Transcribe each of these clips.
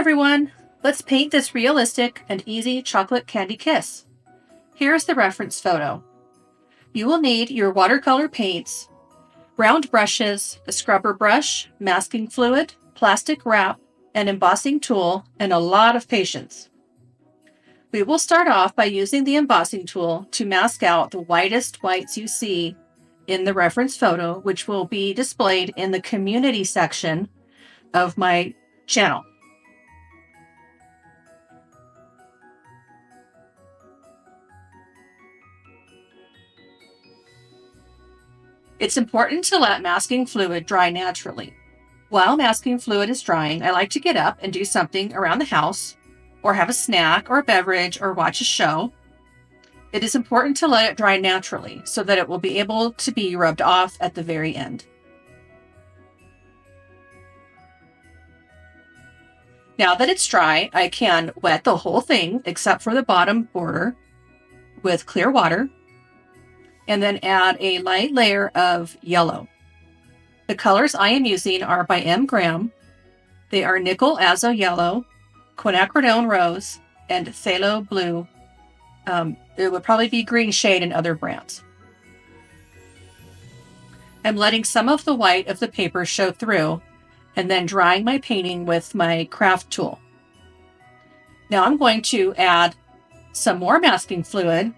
everyone! Let's paint this realistic and easy chocolate candy kiss. Here's the reference photo. You will need your watercolor paints, round brushes, a scrubber brush, masking fluid, plastic wrap, an embossing tool, and a lot of patience. We will start off by using the embossing tool to mask out the whitest whites you see in the reference photo, which will be displayed in the community section of my channel. It's important to let masking fluid dry naturally. While masking fluid is drying, I like to get up and do something around the house, or have a snack or a beverage, or watch a show. It is important to let it dry naturally so that it will be able to be rubbed off at the very end. Now that it's dry, I can wet the whole thing except for the bottom border with clear water, and then add a light layer of yellow. The colors I am using are by M. Graham. They are Nickel Azo Yellow, Quinacridone Rose, and Phthalo Blue. It would probably be green shade in other brands. I'm letting some of the white of the paper show through and then drying my painting with my craft tool. Now I'm going to add some more masking fluid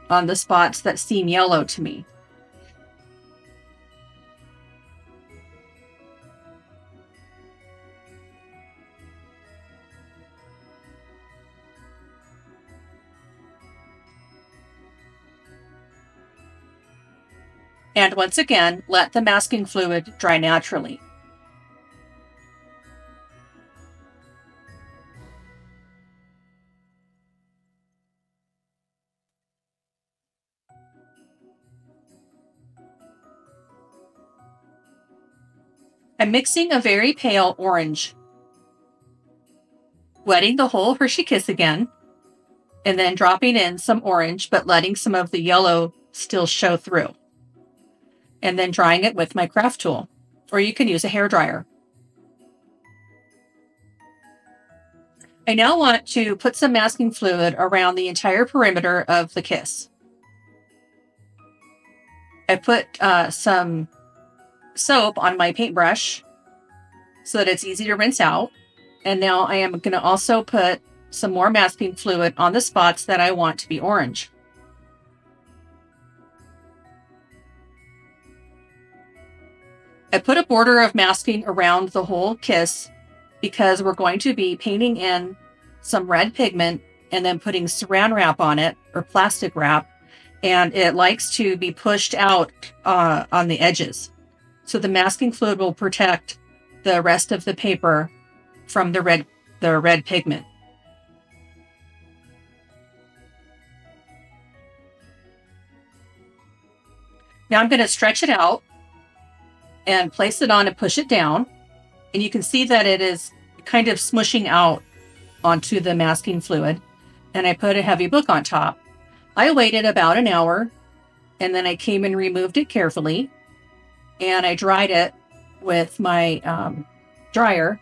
on the spots that seem yellow to me. And once again, let the masking fluid dry naturally. I'm mixing a very pale orange, wetting the whole Hershey Kiss again, and then dropping in some orange, but letting some of the yellow still show through. And then drying it with my craft tool, or you can use a hairdryer. I now want to put some masking fluid around the entire perimeter of the kiss. I put some soap on my paintbrush so that it's easy to rinse out. And now I am going to also put some more masking fluid on the spots that I want to be orange. I put a border of masking around the whole kiss because we're going to be painting in some red pigment and then putting saran wrap on it, or plastic wrap, and it likes to be pushed out on the edges. So the masking fluid will protect the rest of the paper from the red pigment. Now I'm going to stretch it out and place it on and push it down. And you can see that it is kind of smushing out onto the masking fluid. And I put a heavy book on top. I waited about an hour, and then I came and removed it carefully. And I dried it with my dryer.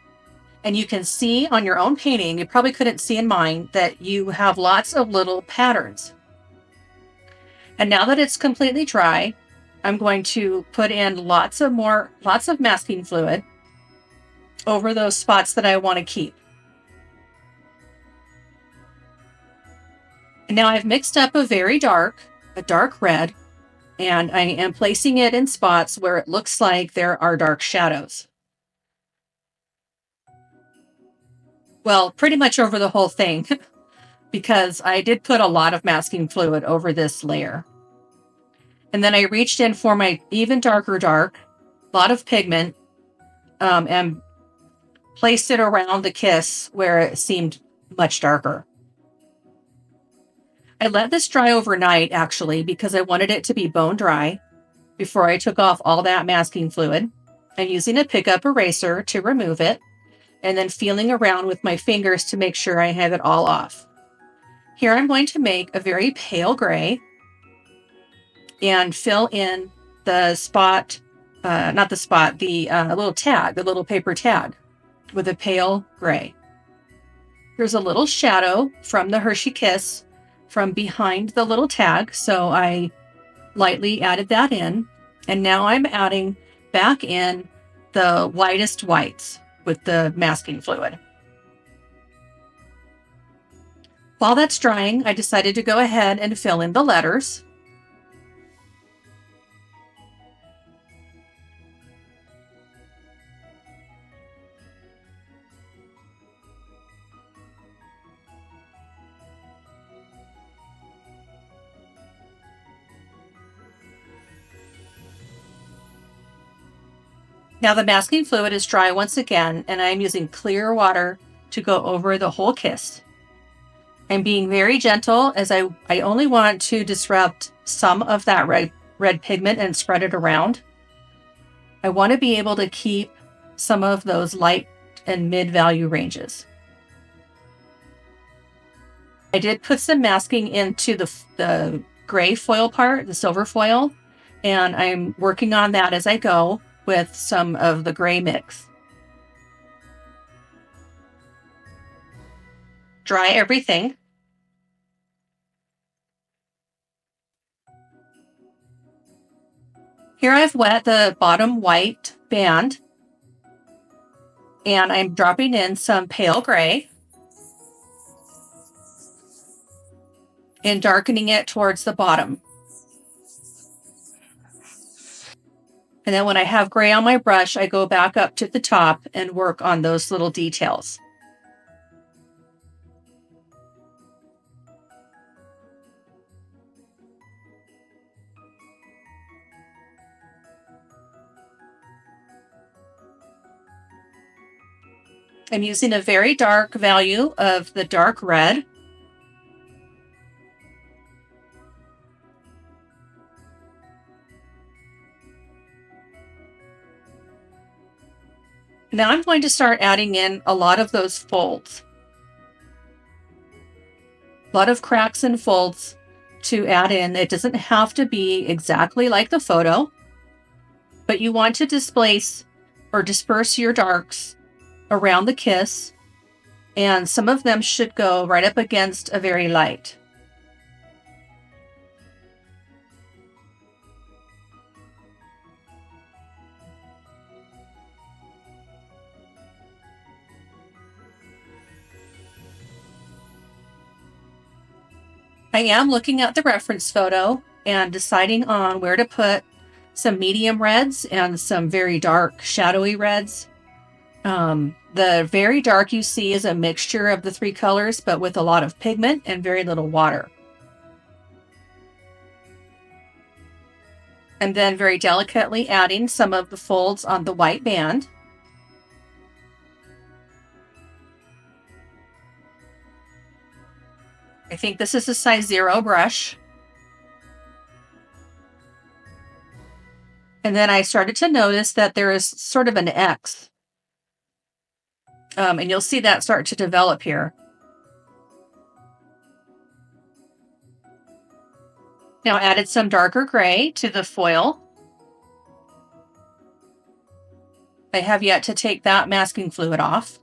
And you can see on your own painting, you probably couldn't see in mine, that you have lots of little patterns. And now that it's completely dry, I'm going to put in lots of masking fluid over those spots that I want to keep. And now I've mixed up a dark red, and I am placing it in spots where it looks like there are dark shadows. Well, pretty much over the whole thing, because I did put a lot of masking fluid over this layer. And then I reached in for my even darker dark, a lot of pigment, and placed it around the kiss where it seemed much darker. I let this dry overnight, actually, because I wanted it to be bone dry before I took off all that masking fluid. I'm using a pickup eraser to remove it, and then feeling around with my fingers to make sure I have it all off. Here I'm going to make a very pale gray and fill in the spot, the little tag, the little paper tag, with a pale gray. There's a little shadow from the Hershey Kiss from behind the little tag, so I lightly added that in. And now I'm adding back in the lightest whites with the masking fluid. While that's drying, I decided to go ahead and fill in the letters. Now the masking fluid is dry once again, and I'm using clear water to go over the whole kiss. I'm being very gentle as I only want to disrupt some of that red pigment and spread it around. I want to be able to keep some of those light and mid value ranges. I did put some masking into the gray foil part, the silver foil, and I'm working on that as I go with some of the gray mix. Dry everything. Here I've wet the bottom white band, and I'm dropping in some pale gray and darkening it towards the bottom. And then when I have gray on my brush, I go back up to the top and work on those little details. I'm using a very dark value of the dark red. Now I'm going to start adding in a lot of those folds. A lot of cracks and folds to add in. It doesn't have to be exactly like the photo, but you want to displace or disperse your darks around the kiss, and some of them should go right up against a very light. I am looking at the reference photo and deciding on where to put some medium reds and some very dark shadowy reds. The very dark you see is a mixture of the three colors, but with a lot of pigment and very little water. And then very delicately adding some of the folds on the white band. I think this is a size 0 brush. And then I started to notice that there is sort of an X. And you'll see that start to develop here. Now added some darker gray to the foil. I have yet to take that masking fluid off.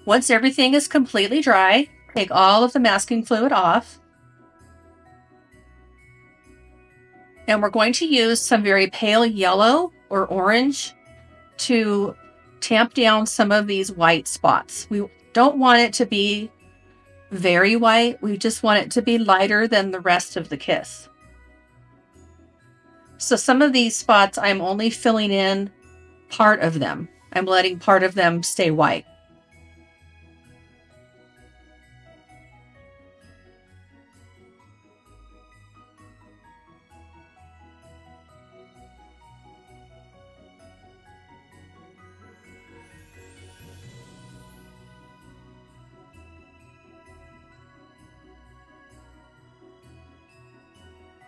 Once everything is completely dry, take all of the masking fluid off. And we're going to use some very pale yellow or orange to tamp down some of these white spots. We don't want it to be very white. We just want it to be lighter than the rest of the kiss. So some of these spots, I'm only filling in part of them. I'm letting part of them stay white.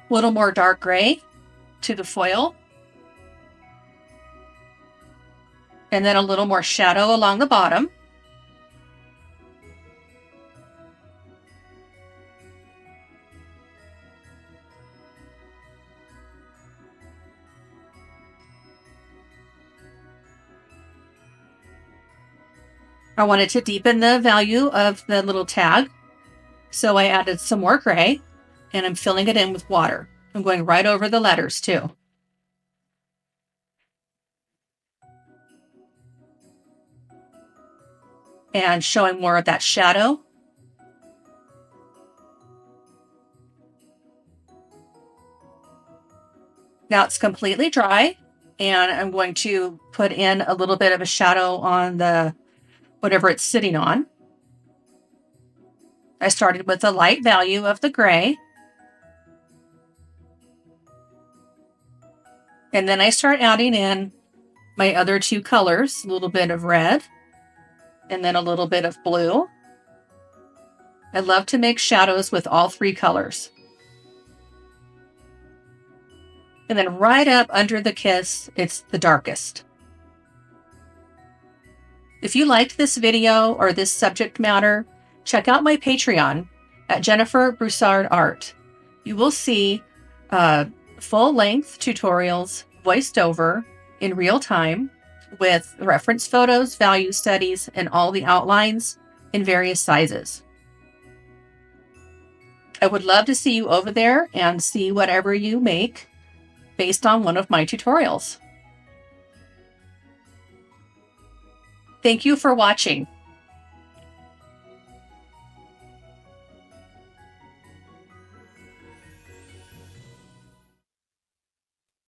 A little more dark gray to the foil. And then a little more shadow along the bottom. I wanted to deepen the value of the little tag, so I added some more gray, and I'm filling it in with water. I'm going right over the letters too. And showing more of that shadow. Now it's completely dry, and I'm going to put in a little bit of a shadow on the whatever it's sitting on. I started with the light value of the gray. And then I start adding in my other two colors, a little bit of red and then a little bit of blue. I love to make shadows with all three colors. And then right up under the kiss, it's the darkest. If you liked this video or this subject matter, check out my Patreon at Jennifer Broussard Art. You will see full-length tutorials voiced over in real time with reference photos, value studies, and all the outlines in various sizes. I would love to see you over there and see whatever you make based on one of my tutorials. Thank you for watching.